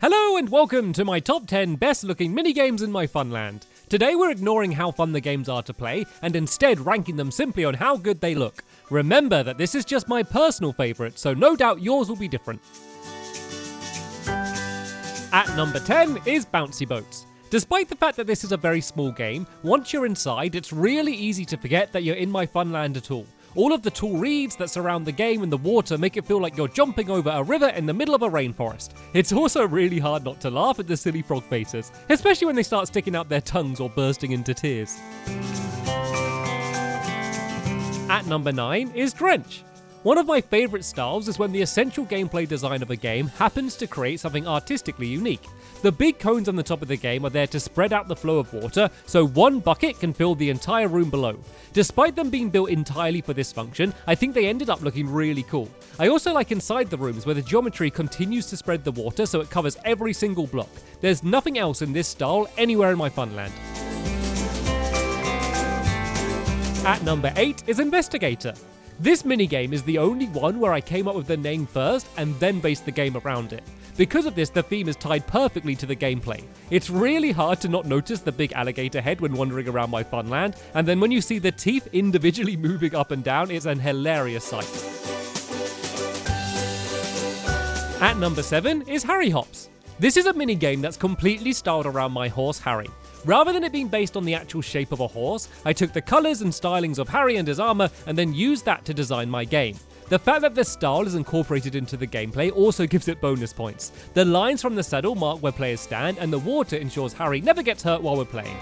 Hello and welcome to my top 10 best looking minigames in my Funland. Today we're ignoring how fun the games are to play and instead ranking them simply on how good they look. Remember that this is just my personal favourite, so no doubt yours will be different. At number 10 is Bouncy Boats. Despite the fact that this is a very small game, once you're inside it's really easy to forget that you're in my Funland at all. All of the tall reeds that surround the game and the water make it feel like you're jumping over a river in the middle of a rainforest. It's also really hard not to laugh at the silly frog faces, especially when they start sticking out their tongues or bursting into tears. At number 9 is Drench. One of my favourite styles is when the essential gameplay design of a game happens to create something artistically unique. The big cones on the top of the game are there to spread out the flow of water, so one bucket can fill the entire room below. Despite them being built entirely for this function, I think they ended up looking really cool. I also like inside the rooms where the geometry continues to spread the water so it covers every single block. There's nothing else in this style anywhere in my Funland. At number 8 is Investigator. This minigame is the only one where I came up with the name first and then based the game around it. Because of this, the theme is tied perfectly to the gameplay. It's really hard to not notice the big alligator head when wandering around my Funland, and then when you see the teeth individually moving up and down, it's an hilarious sight. At number 7 is Harry Hops. This is a minigame that's completely styled around my horse Harry. Rather than it being based on the actual shape of a horse, I took the colours and stylings of Harry and his armour and then used that to design my game. The fact that the style is incorporated into the gameplay also gives it bonus points. The lines from the saddle mark where players stand, and the water ensures Harry never gets hurt while we're playing.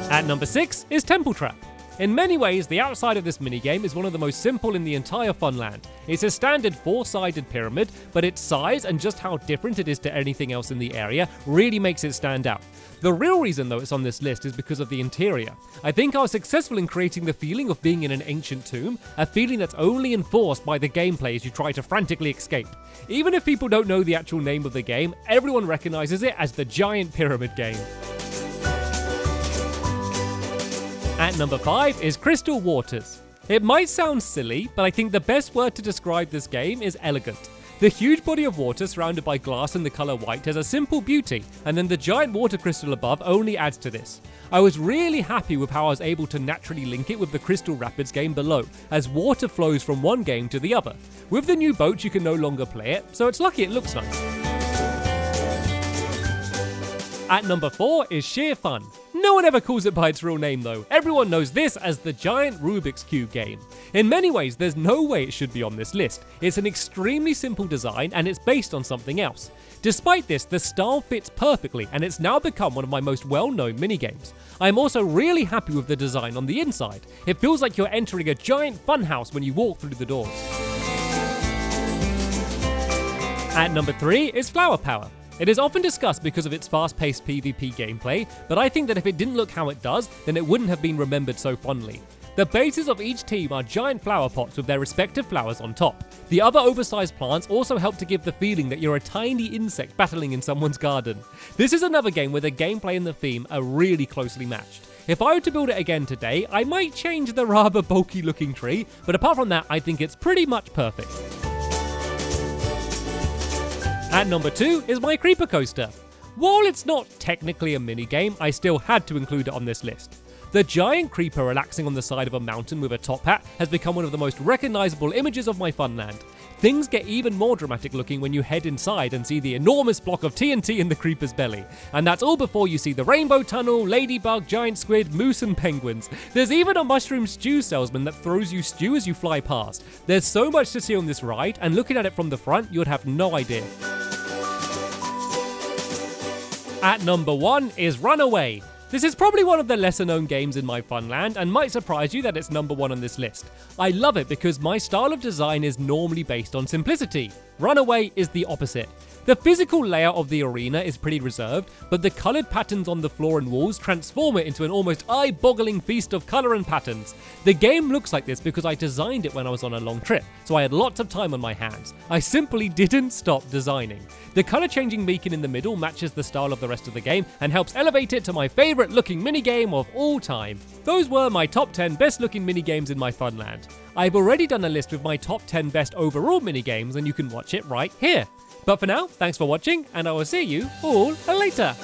At number 6 is Temple Trap. In many ways, the outside of this minigame is one of the most simple in the entire Funland. It's a standard 4-sided pyramid, but its size and just how different it is to anything else in the area really makes it stand out. The real reason though it's on this list is because of the interior. I think I was successful in creating the feeling of being in an ancient tomb, a feeling that's only enforced by the gameplay as you try to frantically escape. Even if people don't know the actual name of the game, everyone recognizes it as the Giant Pyramid Game. At number 5 is Crystal Waters. It might sound silly, but I think the best word to describe this game is elegant. The huge body of water surrounded by glass in the colour white has a simple beauty, and then the giant water crystal above only adds to this. I was really happy with how I was able to naturally link it with the Crystal Rapids game below, as water flows from one game to the other. With the new boats you can no longer play it, so it's lucky it looks nice. At number 4 is Sheer Fun. No one ever calls it by its real name though. Everyone knows this as the giant Rubik's Cube game. In many ways, there's no way it should be on this list. It's an extremely simple design and it's based on something else. Despite this, the style fits perfectly and it's now become one of my most well-known minigames. I'm also really happy with the design on the inside. It feels like you're entering a giant funhouse when you walk through the doors. At number 3 is Flower Power. It is often discussed because of its fast-paced PvP gameplay, but I think that if it didn't look how it does, then it wouldn't have been remembered so fondly. The bases of each team are giant flower pots with their respective flowers on top. The other oversized plants also help to give the feeling that you're a tiny insect battling in someone's garden. This is another game where the gameplay and the theme are really closely matched. If I were to build it again today, I might change the rather bulky looking tree, but apart from that, I think it's pretty much perfect. At number 2 is my Creeper Coaster. While it's not technically a minigame, I still had to include it on this list. The giant creeper relaxing on the side of a mountain with a top hat has become one of the most recognisable images of my Funland. Things get even more dramatic looking when you head inside and see the enormous block of TNT in the creeper's belly. And that's all before you see the rainbow tunnel, ladybug, giant squid, moose and penguins. There's even a mushroom stew salesman that throws you stew as you fly past. There's so much to see on this ride, and looking at it from the front, you'd have no idea. At number 1 is Runaway. This is probably one of the lesser known games in my Funland and might surprise you that it's number 1 on this list. I love it because my style of design is normally based on simplicity. Runaway is the opposite. The physical layout of the arena is pretty reserved, but the coloured patterns on the floor and walls transform it into an almost eye-boggling feast of colour and patterns. The game looks like this because I designed it when I was on a long trip, so I had lots of time on my hands. I simply didn't stop designing. The colour changing beacon in the middle matches the style of the rest of the game and helps elevate it to my favourite looking minigame of all time. Those were my top 10 best looking minigames in my Funland. I've already done a list with my top 10 best overall minigames and you can watch it right here. But for now, thanks for watching and I will see you all later.